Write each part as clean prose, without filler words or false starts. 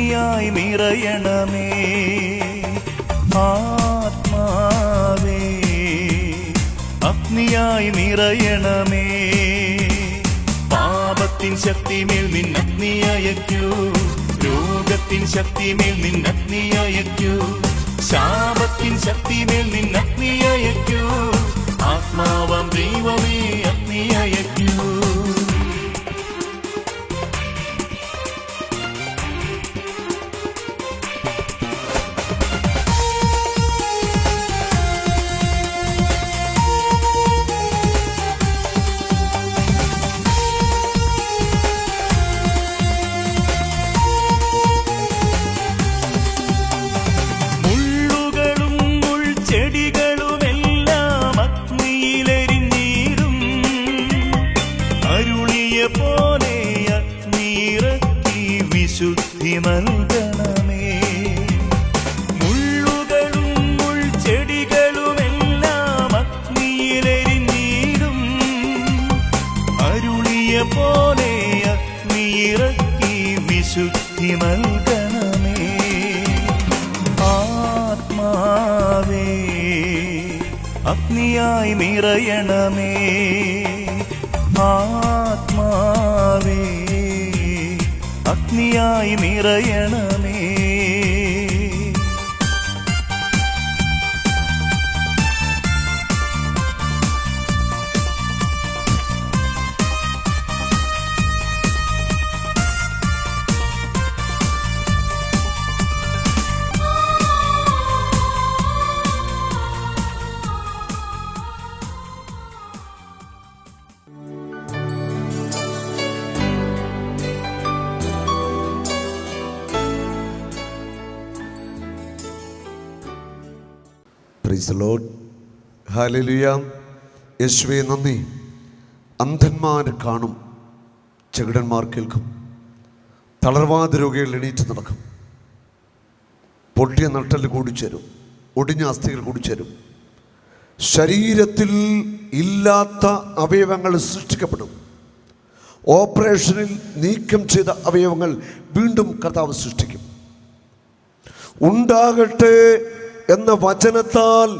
അഗ്നിയായി നിറയണമേ. ആത്മാവേ അഗ്നിയായി നിറയണമേ. പാപത്തിൻ ശക്തിമേൽ നിന്നഗ്നിയയക്കൂ, രോഗത്തിൻ ശക്തിമേൽ നിന്നഗ്നിയയക്കൂ, ശാപത്തിൻ ശക്തിമേൽ നിന്നഗ്നിയയക്കൂ. ആത്മാവാം ദൈവമേ അഗ്നിയയക്കൂ. വിശുദ്ധി നൽകണമേ. മുള്ളുകളും മുൾച്ചെടികളുമെല്ലാം അഗ്നിയിലെരിഞ്ഞിടും. അരുളിയ പോലെ അഗ്നിയിറക്കി വിശുദ്ധി നൽകണമേ. ആത്മാവേ അഗ്നിയായി നിറയണമേ. ആത്മാവേ അഗ്നിയായി നിറയണമേ. Praise the lord. ഹല്ലേലൂയ. യേശുവേ നന്ദി. അന്ധന്മാർ കാണും, ചെകിടന്മാർ കേൾക്കും, തളർവാദ രോഗികൾ എണീറ്റ് നടക്കും, പൊട്ടിയ നട്ടല് കൂടിച്ചേരും, ഒടിഞ്ഞ അസ്ഥികൾ കൂടിച്ചേരും, ശരീരത്തിൽ ഇല്ലാത്ത അവയവങ്ങൾ സൃഷ്ടിക്കപ്പെടും, ഓപ്പറേഷനിൽ നീക്കം ചെയ്ത അവയവങ്ങൾ വീണ്ടും കർത്താവ് സൃഷ്ടിക്കും. ഉണ്ടാകട്ടെ എന്ന വചനത്താൽ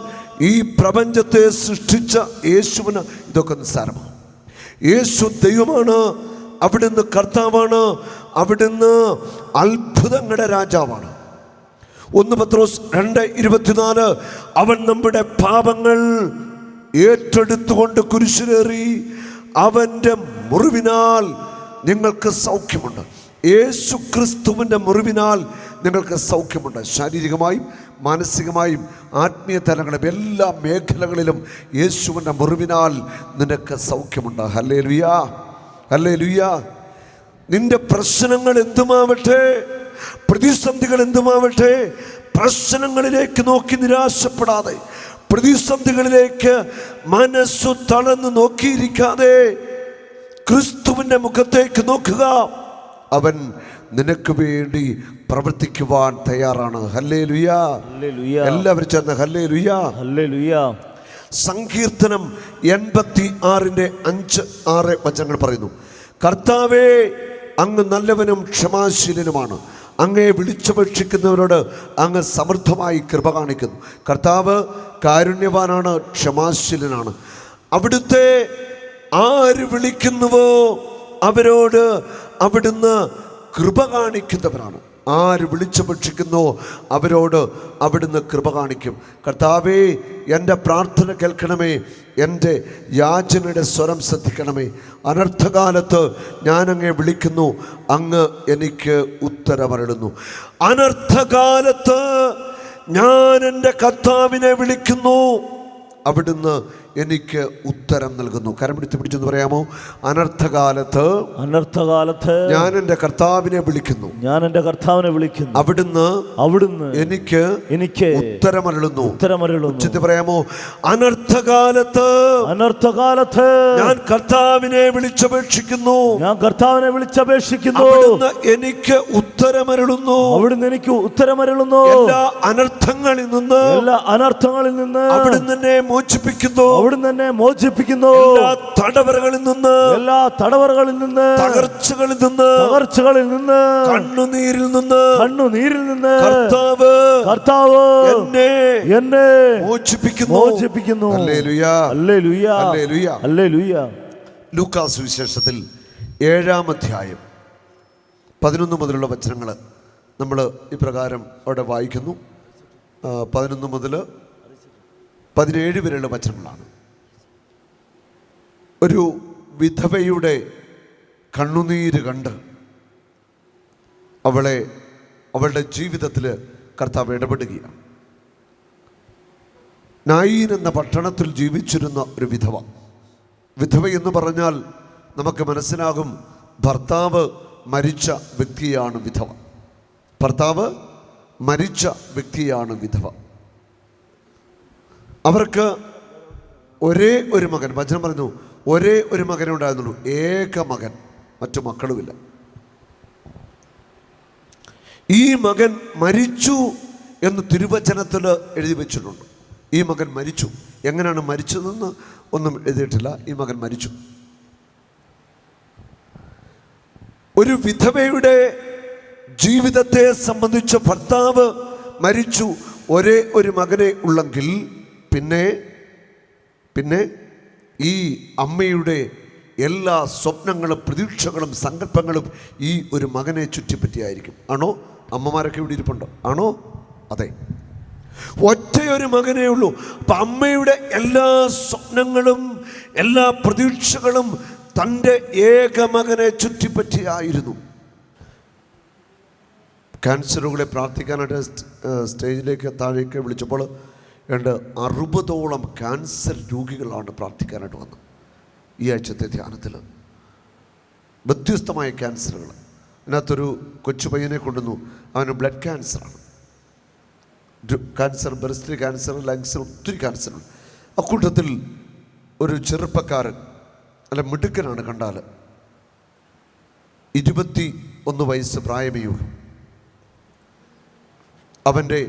ഈ പ്രപഞ്ചത്തെ സൃഷ്ടിച്ച യേശുവിന് ഇതൊക്കെ നിസ്സാരമാണ്. യേശു ദൈവമാണ്, അവിടുന്ന് കർത്താവാണ്, അവിടുന്ന് അത്ഭുതങ്ങളുടെ രാജാവാണ്. 1 പത്രോസ് 2:24 അവൻ നമ്മുടെ പാപങ്ങൾ ഏറ്റെടുത്തുകൊണ്ട് കുരിശിലേറി അവൻ്റെ മുറിവിനാൽ നിങ്ങൾക്ക് സൗഖ്യമുണ്ട്. യേശു ക്രിസ്തുവിൻ്റെ മുറിവിനാൽ നിങ്ങൾക്ക് സൗഖ്യമുണ്ട്. ശാരീരികമായും മാനസികമായും ആത്മീയ തലങ്ങളും എല്ലാ മേഖലകളിലും യേശുവിൻ്റെ മുറിവിനാൽ നിനക്ക് സൗഖ്യമുണ്ട്. Hallelujah, hallelujah. നിന്റെ പ്രശ്നങ്ങൾ എന്തുമാവട്ടെ, പ്രതിസന്ധികൾ എന്തുമാവട്ടെ, പ്രശ്നങ്ങളിലേക്ക് നോക്കി നിരാശപ്പെടാതെ, പ്രതിസന്ധികളിലേക്ക് മനസ്സു തളർന്നു നോക്കിയിരിക്കാതെ ക്രിസ്തുവിൻ്റെ മുഖത്തേക്ക് നോക്കുക. അവൻ നിനക്ക് വേണ്ടി പ്രവർത്തിക്കുവാൻ തയ്യാറാണ്. ഹല്ലേലൂയ, എല്ലാവരും ചേർന്ന് ഹല്ലേലൂയ, ഹല്ലേലൂയ. സങ്കീർത്തനം 86:5-6 വചനങ്ങൾ പറയുന്നു, കർത്താവേ അങ്ങ് നല്ലവനും ക്ഷമാശീലനുമാണ്, അങ്ങയെ വിളിച്ചപേക്ഷിക്കുന്നവരോട് അങ്ങ് സമൃദ്ധമായി കൃപ കാണിക്കുന്നു. കർത്താവ് കാരുണ്യവാനാണ്, ക്ഷമാശീലനാണ്. അവിടുത്തെ ആര് വിളിക്കുന്നുവോ അവരോട് അവിടുന്ന് കൃപ കാണിക്കുന്നവരാണ്. ആര് വിളിച്ചപേക്ഷിക്കുന്നോ അവരോട് അവിടുന്ന് കൃപ കാണിക്കും. കർത്താവേ എൻ്റെ പ്രാർത്ഥന കേൾക്കണമേ, എൻ്റെ യാചനയുടെ സ്വരം ശ്രദ്ധിക്കണമേ. അനർത്ഥകാലത്ത് ഞാൻ അങ്ങയെ വിളിക്കുന്നു, അങ്ങ് എനിക്ക് ഉത്തരമരുളുന്നു. അനർത്ഥകാലത്ത് ഞാൻ എൻ്റെ കർത്താവിനെ വിളിക്കുന്നു, അവിടുന്ന് എനിക്ക് ഉത്തരം നൽകുന്നു. കരമെടുത്ത് പിടിച്ചെന്ന് പറയാമോ? അനർത്ഥകാലത്ത് ഞാൻ എൻ്റെ കർത്താവിനെ വിളിക്കുന്നു, അവിടുന്ന് എനിക്ക് ഉത്തരമരുളുന്നു. ഉച്ചത്തിൽ പറയാമോ? അനർത്ഥകാലത്ത് ഞാൻ കർത്താവിനെ വിളിച്ചപേക്ഷിക്കുന്നു, അവിടുന്ന് എനിക്ക് ഉത്തരമരുളുന്നു. എല്ലാ അനർത്ഥങ്ങളിൽ നിന്ന് അവിടുന്ന് എന്നെ മോചിപ്പിക്കുന്നു. മോചിപ്പിക്കുന്നു. എല്ലാ തടവറകളിൽ നിന്ന്, എല്ലാ തടവറകളിൽ നിന്ന്, തകർച്ചകളിൽ നിന്ന്, തകർച്ചകളിൽ നിന്ന്, കണ്ണുനീരിൽ നിന്ന്, കണ്ണുനീരിൽ നിന്ന് കർത്താവ് എന്നെ മോചിപ്പിക്കുന്നു. ഹല്ലേലൂയ, ഹല്ലേലൂയ, ഹല്ലേലൂയ, ഹല്ലേലൂയ. ലൂക്കാ സുവിശേഷത്തിൽ 7-ാം അധ്യായം 11 മുതലുള്ള വചനങ്ങൾ നമ്മൾ ഇപ്രകാരം അവിടെ വായിക്കുന്നു. 11 മുതൽ 17 വരെയുള്ള വചനങ്ങളാണ്. ഒരു വിധവയുടെ കണ്ണുനീര് കണ്ട് അവളുടെ ജീവിതത്തിൽ കർത്താവ് ഇടപെടുകയാണ്. നായീൻ എന്ന പട്ടണത്തിൽ ജീവിച്ചിരുന്ന ഒരു വിധവ എന്ന് പറഞ്ഞാൽ നമുക്ക് മനസ്സിലാകും, ഭർത്താവ് മരിച്ച വ്യക്തിയാണ് വിധവ. ഭർത്താവ് മരിച്ച വ്യക്തിയാണ് വിധവ. അവർക്ക് ഒരേ ഒരു മകൻ, വചനം പറഞ്ഞു ഒരേ ഒരു മകനേ ഉണ്ടായിരുന്നുള്ളൂ, ഏക മകൻ, മറ്റു മക്കളുമില്ല. ഈ മകൻ മരിച്ചു എന്ന് തിരുവചനത്തിൽ എഴുതി വെച്ചിട്ടുണ്ട്. ഈ മകൻ മരിച്ചു. എങ്ങനെയാണ് മരിച്ചതെന്ന് ഒന്നും എഴുതിയിട്ടില്ല. ഈ മകൻ മരിച്ചു. ഒരു വിധവയുടെ ജീവിതത്തെ സംബന്ധിച്ച് ഭർത്താവ് മരിച്ചു, ഒരേ ഒരു മകനെ ഉള്ളെങ്കിൽ പിന്നെ ഈ അമ്മയുടെ എല്ലാ സ്വപ്നങ്ങളും പ്രതീക്ഷകളും സങ്കല്പങ്ങളും ഈ ഒരു മകനെ ചുറ്റിപ്പറ്റിയായിരിക്കും. ആണോ? അമ്മമാരൊക്കെ ഇവിടെ ഇരിപ്പുണ്ടോ? ആണോ? അതെ, ഒറ്റയൊരു മകനേ ഉള്ളൂ. അപ്പം അമ്മയുടെ എല്ലാ സ്വപ്നങ്ങളും എല്ലാ പ്രതീക്ഷകളും തൻ്റെ ഏക മകനെ ചുറ്റിപ്പറ്റിയായിരുന്നു. ക്യാൻസറുകളെ പ്രാർത്ഥിക്കാനായിട്ട് സ്റ്റേജിലേക്ക് താഴേക്ക് വിളിച്ചപ്പോൾ 60ഓളം ക്യാൻസർ രോഗികളാണ് പ്രാർത്ഥിക്കാനായിട്ട് വന്നത്. ഈ ആഴ്ചത്തെ ധ്യാനത്തിൽ വ്യത്യസ്തമായ ക്യാൻസറുകൾ. അതിനകത്തൊരു കൊച്ചു പയ്യനെ കൊണ്ടുവന്നു. അവന് ബ്ലഡ് ക്യാൻസറാണ്. ക്യാൻസർ, ബ്രസ്റ്റ് ക്യാൻസർ, ലങ്സ്, ഒത്തിരി ക്യാൻസറുണ്ട്. അക്കൂട്ടത്തിൽ ഒരു ചെറുപ്പക്കാരൻ, അല്ല മിടുക്കനാണ് കണ്ടാൽ, 21 വയസ്സ് പ്രായമേയുള്ളൂ. അവൻ്റെ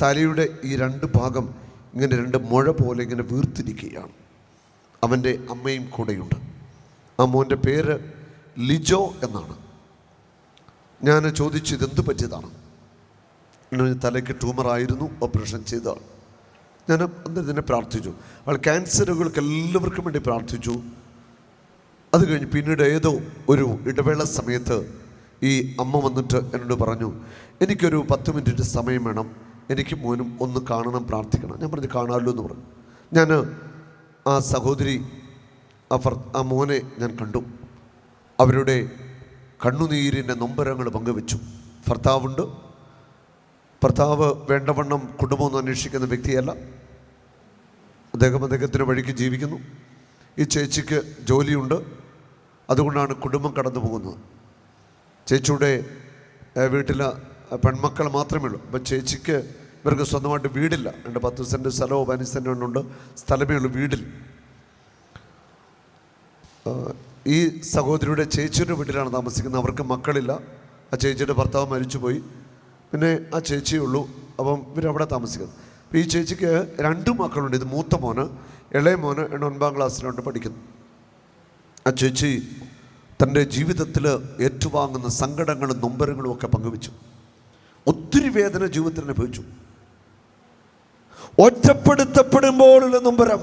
തലയുടെ ഈ 2 ഭാഗം ഇങ്ങനെ 2 മുഴ പോലെ ഇങ്ങനെ വീർത്തിരിക്കുകയാണ്. അവൻ്റെ അമ്മയും കൂടെയുണ്ട്. ആ മോൻ്റെ പേര് ലിജോ എന്നാണ്. ഞാൻ ചോദിച്ചു ഇതെന്ത് പറ്റിയതാണ്. തലയ്ക്ക് ട്യൂമറായിരുന്നു, ഓപ്പറേഷൻ ചെയ്തതാണ്. ഞാൻ അന്ന് ഇതിനെ പ്രാർത്ഥിച്ചു. അവൾ ക്യാൻസറുകൾക്ക് എല്ലാവർക്കും വേണ്ടി പ്രാർത്ഥിച്ചു. അത് കഴിഞ്ഞ് പിന്നീട് ഏതോ ഒരു ഇടവേള സമയത്ത് ഈ അമ്മ വന്നിട്ട് എന്നോട് പറഞ്ഞു, എനിക്കൊരു 10 മിനിറ്റ് സമയം വേണം, എനിക്ക് മോനും ഒന്ന് കാണണം, പ്രാർത്ഥിക്കണം. ഞാൻ പറഞ്ഞു കാണാമല്ലോ എന്ന് പറഞ്ഞു. ഞാൻ ആ സഹോദരി ആ മോനെ ഞാൻ കണ്ടു. അവരുടെ കണ്ണുനീരിൻ്റെ നൊമ്പരങ്ങൾ പങ്കുവെച്ചു. ഭർത്താവുണ്ട്. ഭർത്താവ് വേണ്ടവണ്ണം കുടുംബമൊന്നും അന്വേഷിക്കുന്ന വ്യക്തിയല്ല. അദ്ദേഹത്തിന് വഴിക്ക് ജീവിക്കുന്നു. ഈ ചേച്ചിക്ക് ജോലിയുണ്ട്, അതുകൊണ്ടാണ് കുടുംബം കടന്നു പോകുന്നത്. ചേച്ചിയുടെ വീട്ടിൽ പെൺമക്കൾ മാത്രമേ ഉള്ളൂ. അപ്പം ചേച്ചിക്ക് ഇവർക്ക് സ്വന്തമായിട്ട് വീടില്ല. 10 സെൻറ്റ് സ്ഥലമോ 15 സെൻറ്റ് ഉണ്ട്, സ്ഥലമേ ഉള്ളൂ, വീടിൽ. ഈ സഹോദരിയുടെ ചേച്ചിയുടെ വീട്ടിലാണ് താമസിക്കുന്നത്. അവർക്ക് മക്കളില്ല. ആ ചേച്ചിയുടെ ഭർത്താവ് മരിച്ചുപോയി. പിന്നെ ആ ചേച്ചിയേ ഉള്ളൂ. അപ്പം ഇവരവിടെ താമസിക്കുന്നത്. അപ്പോൾ ഈ ചേച്ചിക്ക് 2 മക്കളുണ്ട്. ഇത് മൂത്ത മോന്, ഇളയ മോന് 9ാം ക്ലാസ്സിലുണ്ട്, പഠിക്കുന്നു. ആ ചേച്ചി തൻ്റെ ജീവിതത്തിൽ ഏറ്റുവാങ്ങുന്ന സങ്കടങ്ങളും നൊമ്പരങ്ങളും ഒക്കെ പങ്കുവെച്ചു. ഒത്തിരി വേദന ജീവിതത്തിൽ അനുഭവിച്ചു. ഒറ്റപ്പെടുത്തപ്പെടുമ്പോഴുള്ള നൊമ്പരം.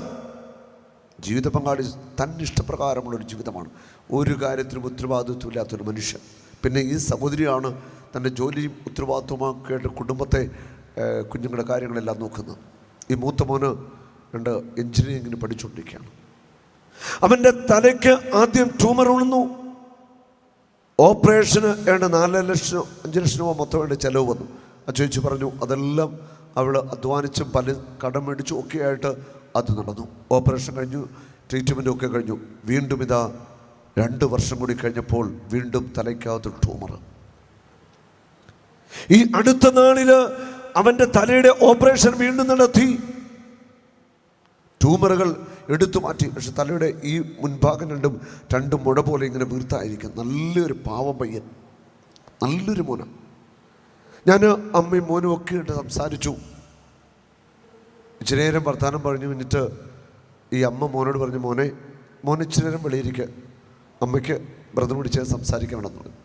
ജീവിത പങ്കാളി തന്നിഷ്ടപ്രകാരമുള്ളൊരു ജീവിതമാണ്. ഒരു കാര്യത്തിലും ഉത്തരവാദിത്വമില്ലാത്തൊരു മനുഷ്യൻ. പിന്നെ ഈ സഹോദരിയാണ് തൻ്റെ ജോലിയും ഉത്തരവാദിത്വമാക്കിയിട്ട് കുടുംബത്തെ, കുഞ്ഞുങ്ങളുടെ കാര്യങ്ങളെല്ലാം നോക്കുന്നത്. ഈ മൂത്ത മോന് എഞ്ചിനീയറിങ്ങിന് പഠിച്ചുകൊണ്ടിരിക്കുകയാണ്. അവൻ്റെ തലയ്ക്ക് ആദ്യം ട്യൂമർ ഉണർന്നു. ഓപ്പറേഷന് 4 ലക്ഷം 5 ലക്ഷം രൂപ മൊത്തം വേണ്ട ചിലവ് വന്നു. ആ ചേച്ചി പറഞ്ഞു അതെല്ലാം അവൾ അധ്വാനിച്ചും പല കടം മേടിച്ചും ഒക്കെ ആയിട്ട് അത് നടന്നു. ഓപ്പറേഷൻ കഴിഞ്ഞു, ട്രീറ്റ്മെൻറ്റും ഒക്കെ കഴിഞ്ഞു. വീണ്ടും ഇതാ 2 വർഷം കൂടി കഴിഞ്ഞപ്പോൾ വീണ്ടും തലയ്ക്കകത്ത് ട്യൂമർ. ഈ അടുത്ത നാളിൽ അവൻ്റെ തലയുടെ ഓപ്പറേഷൻ വീണ്ടും നടത്തി. ട്യൂമറുകൾ എടുത്തു മാറ്റി. പക്ഷെ തലയുടെ ഈ മുൻഭാഗം 2 മുഴ പോലെ ഇങ്ങനെ വീർത്തായിരിക്കും. നല്ലൊരു പാവം പയ്യൻ, നല്ലൊരു മോന. ഞാൻ അമ്മയും മോനും ഒക്കെ ആയിട്ട് സംസാരിച്ചു. ഇച്ചിരി നേരം വർത്താനം പറഞ്ഞു കഴിഞ്ഞിട്ട് ഈ അമ്മ മോനോട് പറഞ്ഞു, മോനെ ഇച്ചിരി നേരം വെളിയിരിക്കുക, അമ്മയ്ക്ക് വ്രതം പിടിച്ച് സംസാരിക്കാൻ വേണമെന്ന് പറഞ്ഞു.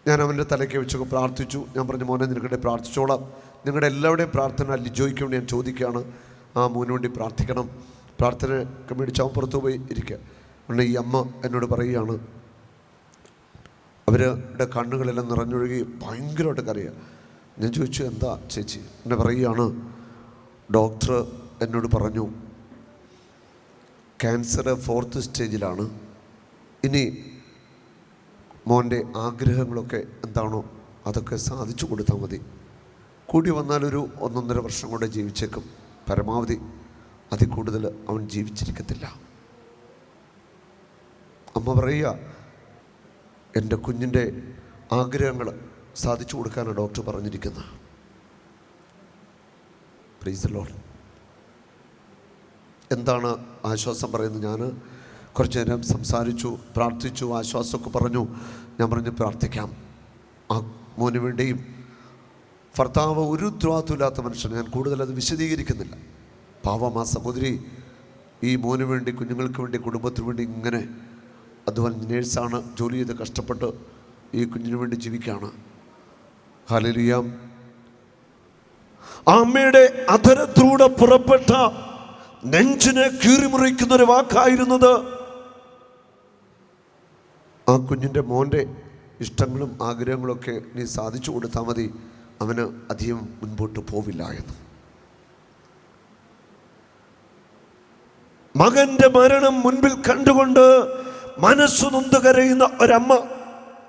ഞാൻ അവൻ്റെ തലയ്ക്ക് വെച്ചൊക്കെ പ്രാർത്ഥിച്ചു. ഞാൻ പറഞ്ഞു, മോനെ നിനക്കിടെ പ്രാർത്ഥിച്ചോളാം, നിങ്ങളുടെ എല്ലാവരുടെയും പ്രാർത്ഥന ലിജോയ്ക്ക് വേണ്ടി ഞാൻ ചോദിക്കുകയാണ്, ആ മോന് വേണ്ടി പ്രാർത്ഥിക്കണം. പ്രാർത്ഥനയൊക്കെ മേടിച്ച് അവൻ പുറത്തു പോയി ഇരിക്കുക. അതുകൊണ്ട് ഈ അമ്മ എന്നോട് പറയുകയാണ്, അവരുടെ കണ്ണുകളെല്ലാം നിറഞ്ഞൊഴുകി ഭയങ്കരമായിട്ട് കരയുക. ഞാൻ ചോദിച്ചു, എന്താ ചേച്ചി? എന്നെ പറയുകയാണ്, ഡോക്ടർ എന്നോട് പറഞ്ഞു ക്യാൻസർ 4th സ്റ്റേജിലാണ്, ഇനി മോൻ്റെ ആഗ്രഹങ്ങളൊക്കെ എന്താണോ അതൊക്കെ സാധിച്ചു കൊടുത്താൽ മതി, കൂടി വന്നാലൊരു 1.5 വർഷം കൊണ്ട് ജീവിച്ചേക്കും, പരമാവധി അതിൽ കൂടുതൽ അവൻ ജീവിച്ചിരിക്കത്തില്ല. അമ്മ പറയുക, എൻ്റെ കുഞ്ഞിൻ്റെ ആഗ്രഹങ്ങൾ സാധിച്ചു കൊടുക്കാനാണ് ഡോക്ടർ പറഞ്ഞിരിക്കുന്നത്. Price the Lord. എന്താണ് ആശ്വാസം പറയുന്നത്? ഞാൻ കുറച്ച് നേരം സംസാരിച്ചു, പ്രാർത്ഥിച്ചു, ആശ്വാസമൊക്കെ പറഞ്ഞു. ഞാൻ പറഞ്ഞു, പ്രാർത്ഥിക്കാം. ആ മോന് വേണ്ടിയും. ഭർത്താവ് ഒരു ഉത്തരവാദിത്വമില്ലാത്ത മനുഷ്യൻ, ഞാൻ കൂടുതലത് വിശദീകരിക്കുന്നില്ല. പാവം ആ സഹോദരി ഈ മോന് വേണ്ടി, കുഞ്ഞുങ്ങൾക്ക് വേണ്ടി, കുടുംബത്തിന് വേണ്ടി ഇങ്ങനെ അധ്വാനം, നേഴ്സാണ്, ജോലി ചെയ്ത് കഷ്ടപ്പെട്ട് ഈ കുഞ്ഞിന് വേണ്ടി ജീവിക്കുകയാണ്. ഹല്ലേലൂയ. അമ്മയുടെ അധരത്തിലൂടെ പുറപ്പെട്ട നെഞ്ചിനെ കീറിമുറിക്കുന്നൊരു വാക്കായിരുന്നത്, ആ കുഞ്ഞിൻ്റെ മോൻ്റെ ഇഷ്ടങ്ങളും ആഗ്രഹങ്ങളൊക്കെ നീ സാധിച്ചു കൊടുത്താൽ മതി, അവന് അധികം മുൻപോട്ട് പോവില്ല എന്ന്. മകൻ്റെ മരണം മുൻപിൽ കണ്ടുകൊണ്ട് മനസ്സു നൊന്ത് കരയുന്ന ഒരമ്മ.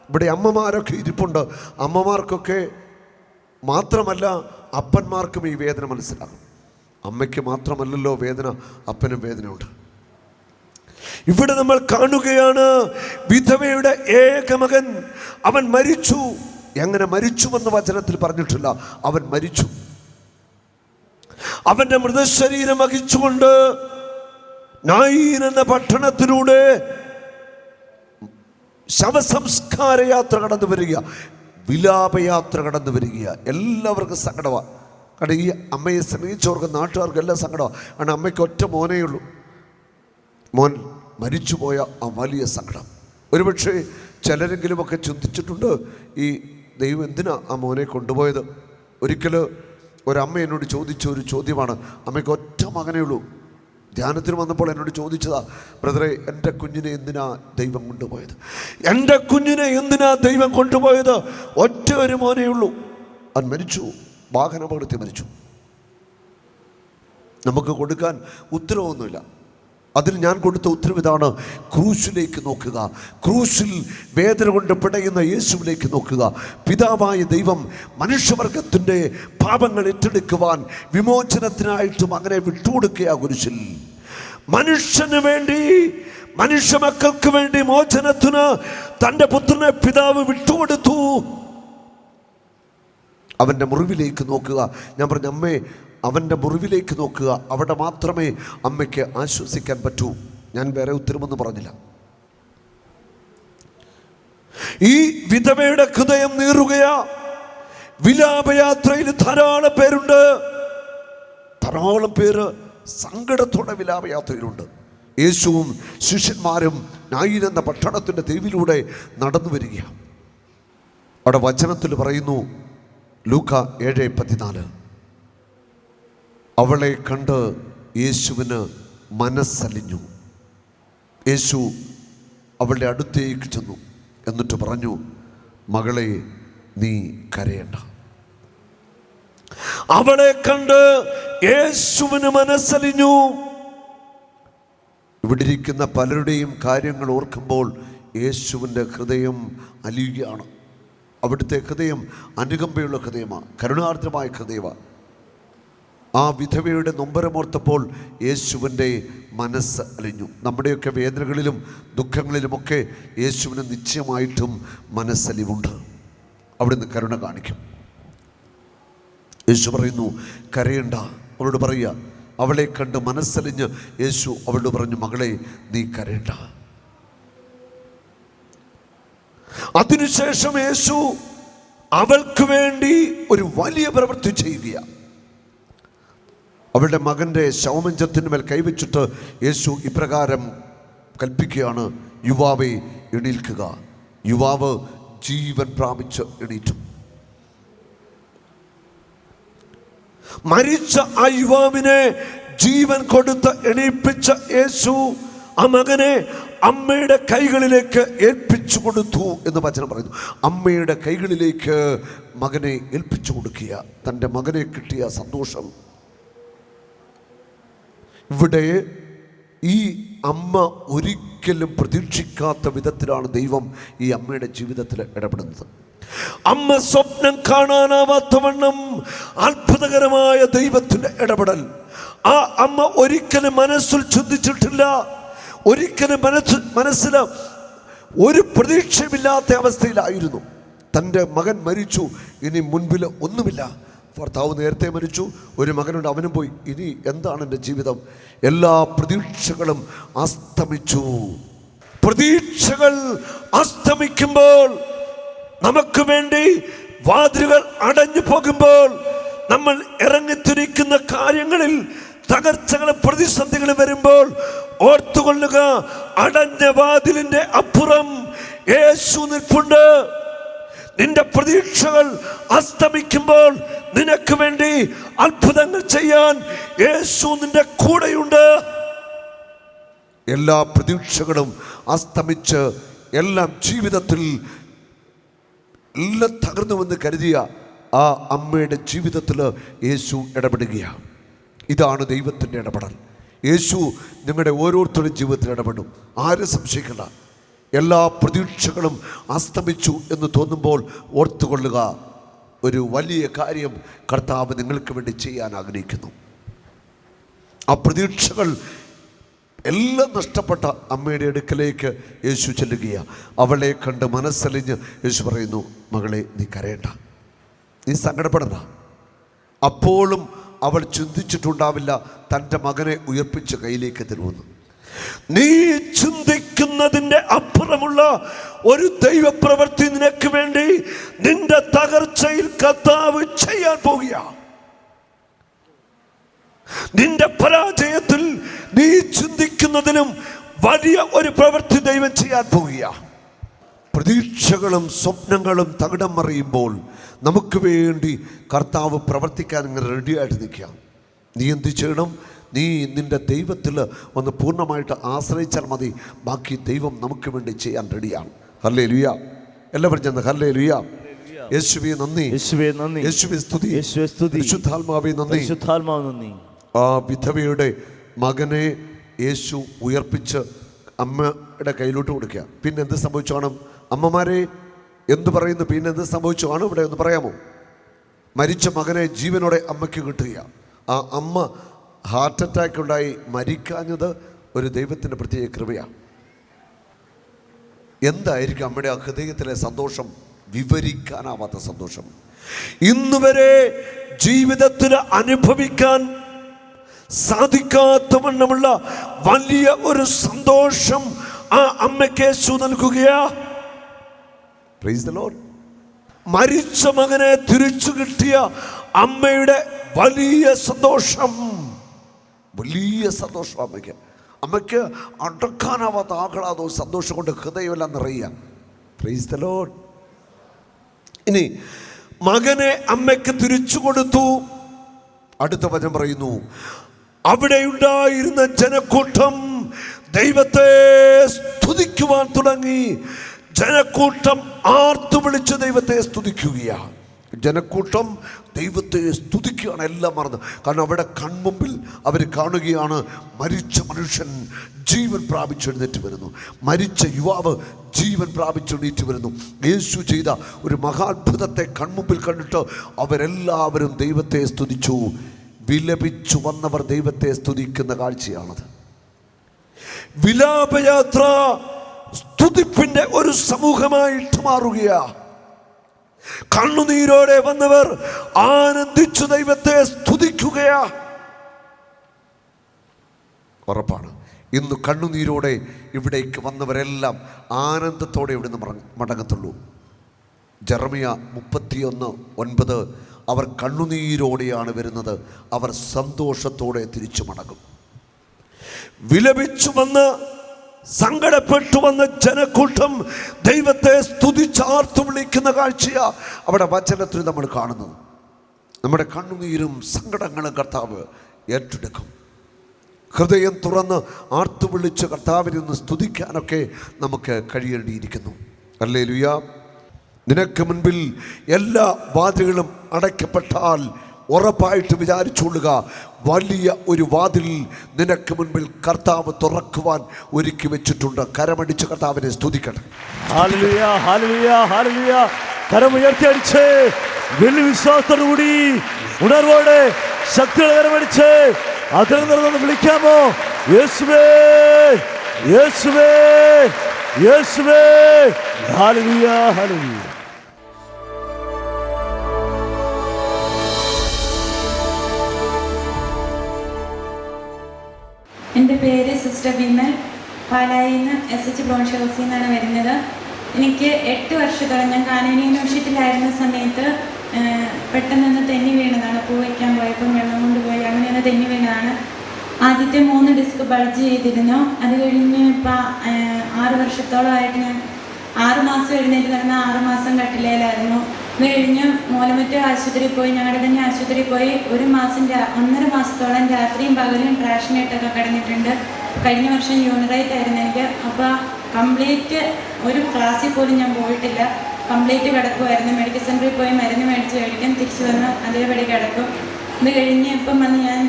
ഇവിടെ അമ്മമാരൊക്കെ ഇരിപ്പുണ്ട്. അമ്മമാർക്കൊക്കെ മാത്രമല്ല അപ്പന്മാർക്കും ഈ വേദന മനസ്സിലാകും. അമ്മയ്ക്ക് മാത്രമല്ലല്ലോ വേദന, അപ്പനും വേദനയുണ്ട്. ഇവിടെ നമ്മൾ കാണുകയാണ്, വിധവയുടെ ഏക മകൻ അവൻ മരിച്ചു. എങ്ങനെ മരിച്ചുവെന്ന് വചനത്തിൽ പറഞ്ഞിട്ടില്ല, അവൻ മരിച്ചു. അവൻ്റെ മൃതശരീരം വഹിച്ചുകൊണ്ട് നായീൻ എന്ന പട്ടണത്തിലൂടെ ശവസംസ്കാര യാത്ര കടന്നു വരിക, വിലാപയാത്ര കടന്നു വരിക. എല്ലാവർക്കും സങ്കടമാണ്. കാരണം ഈ അമ്മയെ സ്നേഹിച്ചവർക്ക്, നാട്ടുകാർക്ക് എല്ലാം സങ്കടമാണ്. കാരണം അമ്മയ്ക്ക് ഒറ്റ മോനേ ഉള്ളൂ. മോൻ മരിച്ചുപോയ ആ വലിയ സങ്കടം. ഒരുപക്ഷെ ചിലരെങ്കിലുമൊക്കെ ചിന്തിച്ചിട്ടുണ്ട്, ഈ ദൈവം എന്തിനാ ആ മോനെ കൊണ്ടുപോയത്? ഒരിക്കൽ ഒരമ്മ എന്നോട് ചോദിച്ച ഒരു ചോദ്യമാണ്. അമ്മയ്ക്ക് ഒറ്റ മകനേ ഉള്ളൂ. ധ്യാനത്തിന് വന്നപ്പോൾ എന്നോട് ചോദിച്ചതാ, ബ്രദറെ, എൻ്റെ കുഞ്ഞിനെ എന്തിനാ ദൈവം കൊണ്ടുപോയത്? എൻ്റെ കുഞ്ഞിനെ എന്തിനാ ദൈവം കൊണ്ടുപോയത്? ഒറ്റ ഒരു മോനേ ഉള്ളൂ, അവൻ മരിച്ചു, വാഹനാപകടത്തിൽ മരിച്ചു. നമുക്ക് കൊടുക്കാൻ ഉത്തരവൊന്നുമില്ല. അതിന് ഞാൻ കൊടുത്ത ഉത്തരവ് ഇതാണ്: ക്രൂശിലേക്ക് നോക്കുക, ക്രൂശിൽ വേദന കൊണ്ട് പിടയുന്ന യേശുവിലേക്ക് നോക്കുക. പിതാവായ ദൈവം മനുഷ്യവർഗത്തിൻ്റെ പാപങ്ങൾ ഏറ്റെടുക്കുവാൻ വിമോചനത്തിനായിട്ടും അങ്ങനെ വിട്ടുകൊടുക്കുക. കുരിശിൽ മനുഷ്യന് വേണ്ടി, മനുഷ്യ മക്കൾക്ക് വേണ്ടി മോചനത്തിന് തൻ്റെ പുത്രനെ പിതാവ് വിട്ടുകൊടുത്തു. അവൻ്റെ മുറിവിലേക്ക് നോക്കുക. ഞാൻ പറഞ്ഞു, അമ്മേ, അവൻ്റെ മുറിവിലേക്ക് നോക്കുക. അവിടെ മാത്രമേ അമ്മയ്ക്ക് ആശ്വസിക്കാൻ പറ്റൂ. ഞാൻ വേറെ ഉത്തരവൊന്നും പറഞ്ഞില്ല. ഈ വിധവയുടെ ഹൃദയം നീറുകയാ. വിലാപയാത്രയിൽ ധാരാളം പേരുണ്ട്. ധാരാളം പേര് സങ്കടത്തോടെ വിലാപയാത്രയിലുണ്ട്. യേശുവും ശിഷ്യന്മാരും നായീൻ എന്ന പട്ടണത്തിൻ്റെ തെരുവിലൂടെ നടന്നു വരികയാണ്. അവിടെ വചനത്തിൽ പറയുന്നു, ലൂക്ക 7:14, അവളെ കണ്ട് യേശുവിന് മനസ്സലിഞ്ഞു. യേശു അവളുടെ അടുത്തേക്ക് ചെന്നു. എന്നിട്ട് പറഞ്ഞു, മകളെ, നീ കരയണ്ട. അവളെ കണ്ട് യേശുവിന് മനസ്സലിഞ്ഞു. ഇവിടെ ഇരിക്കുന്ന പലരുടെയും കാര്യങ്ങൾ ഓർക്കുമ്പോൾ യേശുവിൻ്റെ ഹൃദയം അലിയുകയാണ്. അവിടുത്തെ ഹൃദയം അനുകമ്പയുള്ള ഹൃദയമാണ്, കരുണാർദ്രമായ ഹൃദയമാണ്. ആ വിധവയുടെ നൊമ്പരമോർത്തപ്പോൾ യേശുവിൻ്റെ മനസ്സ് അലിഞ്ഞു. നമ്മുടെയൊക്കെ വേദനകളിലും ദുഃഖങ്ങളിലുമൊക്കെ യേശുവിന് നിശ്ചയമായിട്ടും മനസ്സലിവുണ്ട്. അവിടുന്ന് കരുണ കാണിക്കും. യേശു പറയുന്നു, കരയണ്ട. അവളോട് പറയുക. അവളെ കണ്ട് മനസ്സലിഞ്ഞ് യേശു അവളോട് പറഞ്ഞു, മകളെ, നീ കരയണ്ട. അതിനുശേഷം യേശു അവൾക്ക് വേണ്ടി ഒരു വലിയ പ്രവൃത്തി ചെയ്യുകയാണ്. അവളുടെ മകൻ്റെ ശവമഞ്ചത്തിന്മേൽ കൈവച്ചിട്ട് യേശു ഇപ്രകാരം കൽപ്പിക്കുകയാണ്, യുവാവേ എണീൽക്കുക. യുവാവ് ജീവൻ പ്രാപിച്ച് എണീറ്റു. മരിച്ച ആ യുവാവിനെ ജീവൻ കൊടുത്ത് എണീപ്പിച്ച യേശു ആ മകനെ അമ്മയുടെ കൈകളിലേക്ക് ഏൽപ്പിച്ചു കൊടുത്തു എന്ന് വചനം പറയുന്നു. അമ്മയുടെ കൈകളിലേക്ക് മകനെ ഏൽപ്പിച്ചു കൊടുക്കുക. തൻ്റെ മകനെ കിട്ടിയ സന്തോഷം. ഇവിടെ ഈ അമ്മ ഒരിക്കലും പ്രതീക്ഷിക്കാത്ത വിധത്തിലാണ് ദൈവം ഈ അമ്മയുടെ ജീവിതത്തിൽ ഇടപെടുന്നത്. അമ്മ സ്വപ്നം കാണാനാവാത്തവണ്ണം അത്ഭുതകരമായ ദൈവത്തിൻ്റെ ഇടപെടൽ ആ അമ്മ ഒരിക്കലും മനസ്സിൽ ചിന്തിച്ചിട്ടില്ല. ഒരിക്കലും മനസ്സിൽ ഒരു പ്രതീക്ഷയുമില്ലാത്ത അവസ്ഥയിലായിരുന്നു. തൻ്റെ മകൻ മരിച്ചു, ഇനി മുൻപിൽ ഒന്നുമില്ല. ഭർത്താവ് നേരത്തെ മരിച്ചു, ഒരു മകനുണ്ട്, അവനും പോയി. ഇനി എന്താണ് എൻ്റെ ജീവിതം? എല്ലാ പ്രതീക്ഷകളും അസ്തമിച്ചു. പ്രതീക്ഷകൾ അസ്തമിക്കുമ്പോൾ, നമുക്ക് വേണ്ടി വാതിലുകൾ അടഞ്ഞു പോകുമ്പോൾ, നമ്മൾ ഇറങ്ങിത്തിരിക്കുന്ന കാര്യങ്ങളിൽ തകർച്ചകളും പ്രതിസന്ധികളും വരുമ്പോൾ ഓർത്തുകൊള്ളുക, അടഞ്ഞ വാതിലിന്റെ അപ്പുറം യേശു നിൽപ്പുണ്ട്. നിന്റെ പ്രതീക്ഷകൾ അസ്തമിക്കുമ്പോൾ നിനക്ക് വേണ്ടി അത്ഭുതങ്ങൾ ചെയ്യാൻ യേശു നിന്റെ കൂടെയുണ്ട്. എല്ലാ പ്രതീക്ഷകളും അസ്തമിച്ച് എല്ലാം ജീവിതത്തിൽ എല്ലാം തകർന്നുവെന്ന് കരുതിയ ആ അമ്മയുടെ ജീവിതത്തിൽ യേശു ഇടപെടുകയാണ്. ഇതാണ് ദൈവത്തിൻ്റെ ഇടപെടൽ. യേശു നിങ്ങളുടെ ഓരോരുത്തരുടെയും ജീവിതത്തിൽ ഇടപെടും. ആരും സംശയിക്കണ്ട. എല്ലാ പ്രതീക്ഷകളും അസ്തമിച്ചു എന്ന് തോന്നുമ്പോൾ ഓർത്തുകൊള്ളുക, ഒരു വലിയ കാര്യം കർത്താവ് നിങ്ങൾക്ക് വേണ്ടി ചെയ്യാൻ ആഗ്രഹിക്കുന്നു. ആ പ്രതീക്ഷകൾ എല്ലാം നഷ്ടപ്പെട്ട അമ്മയുടെ അടുക്കലേക്ക് യേശു ചെല്ലുകയാണ്. അവളെ കണ്ട് മനസ്സലിഞ്ഞ് യേശു പറയുന്നു, മകളെ നീ കരയണ്ട, നീ സങ്കടപ്പെടണ്ട. അപ്പോഴും അവൾ ചിന്തിച്ചിട്ടുണ്ടാവില്ല തൻ്റെ മകനെ ഉയർപ്പിച്ച് കയ്യിലേക്ക് തരുമെന്ന്. നീ ചിന്തിക്കുന്നതിൻ്റെ അപ്പുറമുള്ള ഒരു ദൈവപ്രവൃത്തി നിനക്ക് വേണ്ടി നിന്റെ തകർച്ചയിൽ കർത്താവ് ചെയ്യാൻ പോകുകയാണ്. നിന്റെ പരാജയത്തിൽ നീ ചിന്തിക്കുന്നതിനും വലിയ ഒരു പ്രവൃത്തി ദൈവം ചെയ്യാൻ പോകുകയാണ്. പ്രതീക്ഷകളും സ്വപ്നങ്ങളും തകിടം മറിയുമ്പോൾ നമുക്ക് വേണ്ടി കർത്താവ് പ്രവർത്തിക്കാൻ ഇങ്ങനെ റെഡിയായിട്ട് നിൽക്കുക. നീ എന്ത് ചെയ്യണം? നീ നിന്റെ ദൈവത്തിൽ ഒന്ന് പൂർണ്ണമായിട്ട് ആശ്രയിച്ചാൽ മതി. ബാക്കി ദൈവം നമുക്ക് വേണ്ടി ചെയ്യാൻ റെഡിയാണ്. ഹല്ലേലൂയ. എല്ലാവരും ചെന്ന് ഹല്ലേലൂയ. യേശുവേ നന്ദി, യേശുവേ നന്ദി, യേശുവേ സ്തുതി, യേശുവേ സ്തുതി, പരിശുദ്ധാത്മാവേ നന്ദി, പരിശുദ്ധാത്മാവേ നന്ദി. ആ വിധവയുടെ മകനെ യേശു ഉയർപ്പിച്ച് അമ്മയുടെ കയ്യിലോട്ട് കൊടുക്കുക. പിന്നെ എന്ത് സംഭവിച്ചു കാണും? അമ്മമാരെ എന്ത് പറയുന്നു? പിന്നെ എന്ത് സംഭവിച്ചു കാണും? ഇവിടെ ഒന്ന് പറയാമോ? മരിച്ച മകനെ ജീവനോടെ അമ്മയ്ക്ക് കിട്ടുക. ആ അമ്മ ഹാർട്ട് അറ്റാക്ക് ഉണ്ടായി മരിക്കാഞ്ഞത് ഒരു ദൈവത്തിൻ്റെ പ്രത്യേക കൃപയാണ്. എന്തായിരിക്കും അമ്മയുടെ ആ ഹൃദയത്തിലെ സന്തോഷം? വിവരിക്കാനാവാത്ത സന്തോഷം. ഇന്നുവരെ ജീവിതത്തിൽ അനുഭവിക്കാൻ സാധിക്കാത്തവണ്ണമുള്ള വലിയ ഒരു സന്തോഷം ആ അമ്മയ്ക്ക് യേശു നൽകുകയാ. Praise the lord. മരിച്ച മകനെ തിരിച്ചു കിട്ടിയ അമ്മയുടെ വലിയ സന്തോഷം, വലിയ സന്തോഷം അമ്മയ്ക്ക് അടക്കാനാവാത്ത ആഹ്ലാദവും സന്തോഷം കൊണ്ട് ഹൃദയമെല്ലാം നിറയുക. Praise the lord. ഇനി മകനെ അമ്മയ്ക്ക് തിരിച്ചു കൊടുത്തു. അടുത്ത വചനം പറയുന്നു, അവിടെ ഉണ്ടായിരുന്ന ജനക്കൂട്ടം ദൈവത്തെ സ്തുതിക്കുവാൻ തുടങ്ങി. ജനക്കൂട്ടം ആർത്തു വിളിച്ച് ദൈവത്തെ സ്തുതിക്കുകയാണ്. ജനക്കൂട്ടം ദൈവത്തെ സ്തുതിക്കുകയാണ്, എല്ലാം മറന്ന്. കാരണം അവിടെ കൺമുമ്പിൽ അവർ കാണുകയാണ് മരിച്ച മനുഷ്യൻ ജീവൻ പ്രാപിച്ചെഴുന്നേറ്റ് വരുന്നു. മരിച്ച യുവാവ് ജീവൻ പ്രാപിച്ചെഴുന്നേറ്റ് വരുന്നു. യേശു ചെയ്ത ഒരു മഹാത്ഭുതത്തെ കൺമുമ്പിൽ കണ്ടിട്ട് അവരെല്ലാവരും ദൈവത്തെ സ്തുതിച്ചു. വിലപിച്ചു വന്നവർ ദൈവത്തെ സ്തുതിക്കുന്ന കാഴ്ചയാണത്. വിലാപയാത്ര സ്തുതിപ്പിന്റെ ഒരു സമൂഹമായിട്ട് മാറുകയാ. കണ്ണുനീരോടെ വന്നവർ ആനന്ദിച്ചു ദൈവത്തെ സ്തുതിക്കുകയാ. ഉറപ്പാണ്, ഇന്ന് കണ്ണുനീരോടെ ഇവിടേക്ക് വന്നവരെല്ലാം ആനന്ദത്തോടെ ഇവിടുന്ന് മടങ്ങത്തുള്ളൂ. ജെറമിയ 31:9 അവർ കണ്ണുനീരോടെയാണ് വരുന്നത്. അവർ സന്തോഷത്തോടെ തിരിച്ചു മടങ്ങും. വിലപിച്ചു വന്ന് സങ്കടപ്പെട്ടു വന്ന ജനക്കൂട്ടം ദൈവത്തെ സ്തുതിച്ചാർത്തു വിളിക്കുന്ന കാഴ്ചയാ അവിടെ വചനത്തിൽ നമ്മൾ കാണുന്നത്. നമ്മുടെ കണ്ണുനീരും സങ്കടങ്ങളും കർത്താവ് ഏറ്റെടുക്കും. ഹൃദയം തുറന്ന് ആർത്തു വിളിച്ച് കർത്താവിനെ ഒന്ന് സ്തുതിക്കാനൊക്കെ നമുക്ക് കഴിയേണ്ടിയിരിക്കുന്നു. ഹല്ലേലൂയ. നിനക്ക് മുൻപിൽ എല്ലാ വാതിലുകളും അടയ്ക്കപ്പെട്ടാൽ ഉറപ്പായിട്ട് വിചാരിച്ചുകൊള്ളുക, വലിയ ഒരു വാതിൽ നിനക്ക് മുൻപിൽ കർത്താവ് തുറക്കുവാൻ ഒരുക്കി വെച്ചിട്ടുണ്ട്. കരമടിച്ച് കർത്താവിനെ സ്തുതിക്കട്ടെ. ഹല്ലേലൂയ, ഹല്ലേലൂയ, ഹല്ലേലൂയ. കരമുയർത്തി അടിച്ച് വലിയ വിശ്വാസത്തോടുകൂടി ഉണർവോടെ ശക്തിയുടെ കരമടിച്ച് അതിൽ നിന്ന് വിളിക്കാമോ? യേശുവേ, യേശുവേ, യേശുവേ. Hallelujah, hallelujah. എൻ്റെ പേര് സിസ്റ്റർ വിമൽ. പാലായിൽ നിന്ന് SH ബ്രോൺഷ് ഹൗസിൽ നിന്നാണ് വരുന്നത്. എനിക്ക് 8 വർഷത്തോളം ഞാൻ കാനൂനി യൂണിവേഴ്സിറ്റിയിലായിരുന്ന സമയത്ത് പെട്ടെന്ന് തെന്നി വീണതാണ്. പൂ വയ്ക്കാൻ പോയപ്പോൾ വെള്ളം കൊണ്ടുപോയി അങ്ങനെ തെന്നി വീണതാണ്. ആദ്യത്തെ 3 ഡിസ്ക് ബൾജ് ചെയ്തിരുന്നു. അത് കഴിഞ്ഞ് ഇപ്പോൾ 6 വർഷത്തോളമായിട്ട് ഞാൻ 6 മാസം എഴുന്നേറ്റ് നടന്ന 6 മാസം കട്ടിലേലായിരുന്നു. അത് കഴിഞ്ഞ് മൂലമറ്റ ആശുപത്രിയിൽ പോയി, ഞങ്ങളുടെ തന്നെ ആശുപത്രിയിൽ പോയി 1.5 മാസത്തോളം രാത്രിയും പകലും ട്രാഷനായിട്ടൊക്കെ കിടന്നിട്ടുണ്ട്. കഴിഞ്ഞ വർഷം യൂണിറൈറ്റ് ആയിരുന്നു എനിക്ക്. അപ്പോൾ കംപ്ലീറ്റ് ഒരു ക്ലാസ്സിൽ പോലും ഞാൻ പോയിട്ടില്ല. കംപ്ലീറ്റ് കിടക്കുമായിരുന്നു. മെഡിക്കൽ സെൻറ്ററിൽ പോയി മരുന്ന് മേടിച്ച് കഴിക്കും, തിരിച്ചു വന്ന് അതേപടി കിടക്കും. ഇത് കഴിഞ്ഞ് ഇപ്പം വന്ന് ഞാൻ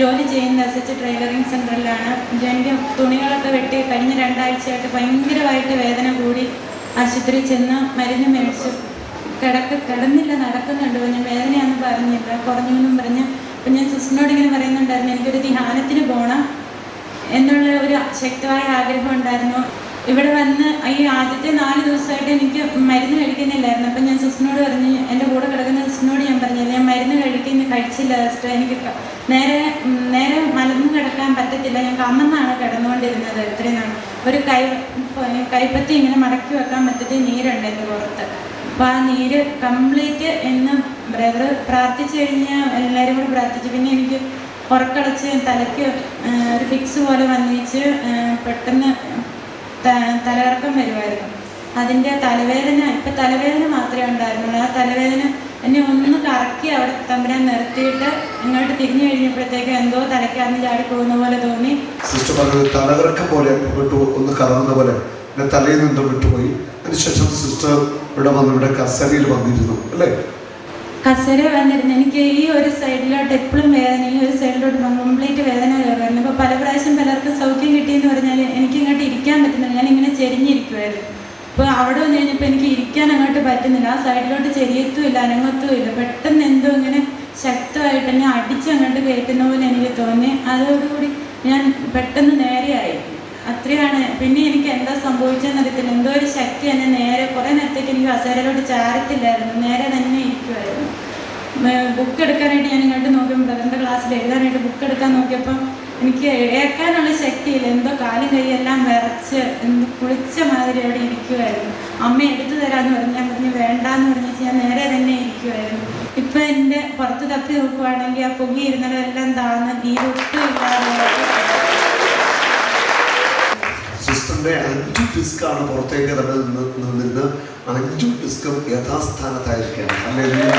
ജോലി ചെയ്യുന്ന SH ട്രെയിലറിങ് സെൻറ്ററിലാണ്. എൻ്റെ തുണികളൊക്കെ വെട്ടി കഴിഞ്ഞ 2 ആഴ്ചയായിട്ട് ഭയങ്കരമായിട്ട് വേദന കൂടി ആശുപത്രിയിൽ ചെന്ന് മരുന്ന് മേടിച്ചു. കിടന്നില്ല, നടക്കുന്നുണ്ട്. ഞാൻ വേദനയാണെന്ന് പറഞ്ഞില്ല, കുറഞ്ഞു എന്നും പറഞ്ഞ്. അപ്പം ഞാൻ സിസ്റ്ററിനോട് ഇങ്ങനെ പറയുന്നുണ്ടായിരുന്നു, എനിക്കൊരു ധ്യാനത്തിന് പോകണം എന്നുള്ള ഒരു ശക്തമായ ആഗ്രഹം ഉണ്ടായിരുന്നു. ഇവിടെ വന്ന് ഈ ആദ്യത്തെ 4 ദിവസമായിട്ട് എനിക്ക് മരുന്ന് കഴിക്കുന്നില്ലായിരുന്നു. അപ്പം ഞാൻ സിസ്റ്ററിനോട് പറഞ്ഞു, എൻ്റെ കൂടെ കിടക്കുന്ന സിസ്റ്ററിനോട് ഞാൻ പറഞ്ഞില്ല, ഞാൻ മരുന്ന് കഴിച്ചില്ല സിസ്റ്റർ, എനിക്ക് നേരെ മലർന്ന് കിടക്കാൻ പറ്റത്തില്ല, ഞാൻ കമന്നാണ് കിടന്നുകൊണ്ടിരുന്നത് ഇത്രയും നാൾ. ഒരു കൈപ്പത്തി ഇങ്ങനെ മടക്കി വെക്കാൻ പറ്റത്തില്ല, നീരുണ്ട് എൻ്റെ പുറത്ത്. അപ്പോൾ ആ നീര് കംപ്ലീറ്റ് എന്ന് ബ്രദർ പ്രാർത്ഥിച്ചു കഴിഞ്ഞാൽ എല്ലാവരും കൂടി പ്രാർത്ഥിച്ചു. പിന്നെ എനിക്ക് ഉറക്കളച്ച് തലയ്ക്ക് ഒരു ഫിക്സ് പോലെ വന്നിച്ച് പെട്ടെന്ന് തലകറക്കം വരുമായിരുന്നു. അതിൻ്റെ തലവേദന, ഇപ്പം തലവേദന മാത്രമേ ഉണ്ടായിരുന്നുള്ളൂ. ആ തലവേദന എന്നെ ഒന്ന് കറക്കി അവിടെ തമ്പുരാൻ നിർത്തിയിട്ട് ഇങ്ങോട്ട് തിരിഞ്ഞു കഴിഞ്ഞപ്പോഴത്തേക്ക് എന്തോ തലയ്ക്കാന്ന് ചാടി പോകുന്ന പോലെ തോന്നി. സിസ്റ്റർ പറഞ്ഞത് തലകറക്കം പോലെ ഒന്ന് കറങ്ങുന്ന പോലെ തലയിൽ നിന്നും വിട്ടുപോയി. അതിനുശേഷം സിസ്റ്റർ ഇവിടെ വന്ന് ഇവിടെ കസേരയിൽ വന്നിരുന്നു അല്ലേ? കസേര വന്നിരുന്നു. എനിക്ക് ഈ ഒരു സൈഡിലോട്ട് എപ്പോഴും വേദന, ഈ ഒരു സൈഡിലോട്ട് കംപ്ലീറ്റ് വേദന കയറുമായിരുന്നു. ഇപ്പോൾ പല പ്രാവശ്യം പലർക്കും സൗഖ്യം കിട്ടിയെന്ന് പറഞ്ഞാൽ എനിക്ക് ഇങ്ങോട്ട് ഇരിക്കാൻ പറ്റുന്നില്ല, ഞാനിങ്ങനെ ചെരിഞ്ഞിരിക്കുമായിരുന്നു. അപ്പോൾ അവിടെ വന്നു കഴിഞ്ഞപ്പോൾ എനിക്ക് ഇരിക്കാൻ അങ്ങോട്ട് പറ്റുന്നില്ല. ആ സൈഡിലോട്ട് ചെരിയത്തുമില്ല, അനങ്ങത്തുമില്ല. പെട്ടെന്ന് എന്തോ ഇങ്ങനെ ശക്തമായിട്ട് എന്നെ അടിച്ച് അങ്ങോട്ട് കയറ്റുന്ന പോലെ എനിക്ക് തോന്നി. അതോടുകൂടി ഞാൻ പെട്ടെന്ന് നേരെയായി. അത്രയാണ്. പിന്നെ എനിക്ക് എന്താ സംഭവിച്ചതെന്ന് അറിയത്തില്ല, എന്തോ ഒരു ശക്തി എന്നെ നേരെ കുറേ നേരത്തേക്ക് എനിക്ക് കസേരയിലോട്ട് ചാരത്തില്ലായിരുന്നു, നേരെ തന്നെ ഇരിക്കുമായിരുന്നു. ബുക്ക് എടുക്കാനായിട്ട് ഞാൻ ഇങ്ങോട്ട് നോക്കിയപ്പോൾ ബ്രദറിൻ്റെ ക്ലാസ്സിൽ എഴുതാനായിട്ട് ബുക്ക് എടുക്കാൻ നോക്കിയപ്പം എനിക്ക് ഏക്കാനുള്ള ശക്തിയില്ല, എന്തോ കാലും കൈയെല്ലാം വിറച്ച് എന്തോ കുളിച്ച മാതിരി അവിടെ ഇരിക്കുമായിരുന്നു. അമ്മ എടുത്തു തരാമെന്ന് പറഞ്ഞു, ഞാൻ പറഞ്ഞു വേണ്ടാന്ന് പറഞ്ഞു, ഞാൻ നേരെ തന്നെ ഇരിക്കുമായിരുന്നു. ഇപ്പം എൻ്റെ പുറത്ത് തപ്പി നോക്കുവാണെങ്കിൽ ആ പൊങ്ങി ഇരുന്നതെല്ലാം താഴ്ന്ന് നീരൊട്ടും ഇല്ലാതെ സിസ്റ്ററിന്റെ 5 ഡിസ്കാണ് പുറത്തേക്ക് നിന്ന് 5 ഡിസ്കും യഥാസ്ഥാനത്തായിരിക്കുകയാണ്. ഹല്ലേലൂയ.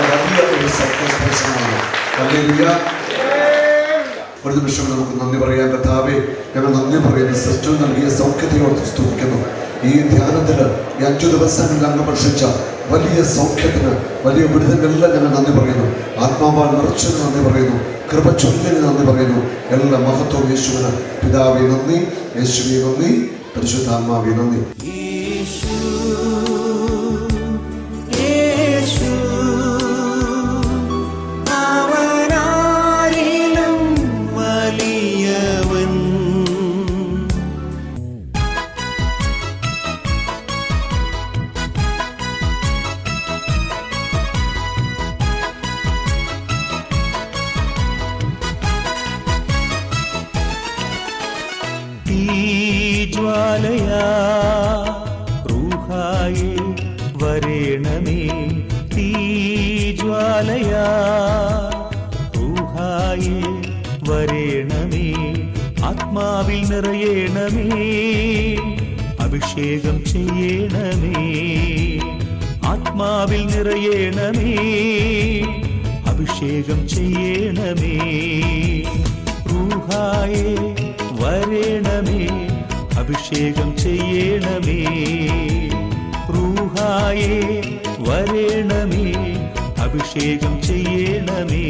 വലിയ ഒരു സക്സസ്ഫുള്ളാണ്. ഹല്ലേലൂയ. ഒരു നിമിഷം നമുക്ക് നന്ദി പറയാൻ. കർത്താവേ, ഞങ്ങൾ നന്ദി പറയുന്നു. സിസ്റ്റർ നൽകിയ സൗഖ്യത്തിനോട് സ്തുതിക്കുന്നു. ഈ ധ്യാനത്തിൽ 5 ദിവസങ്ങളിൽ അങ്ങ് ഭക്ഷിച്ച വലിയ സൗഖ്യത്തിന്, വലിയ വിടുതലെല്ലാം ഞങ്ങൾ നന്ദി പറയുന്നു. ആത്മാവാൽ നിറച്ചതിന് നന്ദി പറയുന്നു. കൃപ ചൊല്ലിന് നന്ദി പറയുന്നു. എല്ലാ മഹത്വവും യേശുവിന്. പിതാവേ നന്ദി, യേശുവേ നന്ദി, പരിശുദ്ധാത്മാവേ നന്ദി. ജ്വാലയാ റൂഹായി വരേണമേ, തീ ജ്വാലയ റൂഹായേ വരേണമേ ആത്മാവിൽ നിറയേണമേ അഭിഷേകം ചെയ്യണമേ ആത്മാവിൽ നിറയേണമേ അഭിഷേകം ചെയ്യണമേ റൂഹായേ വരേണമേ അഭിഷേകം ചെയ്യണമേ റൂഹായേ വരേണമേ അഭിഷേകം ചെയ്യണമേ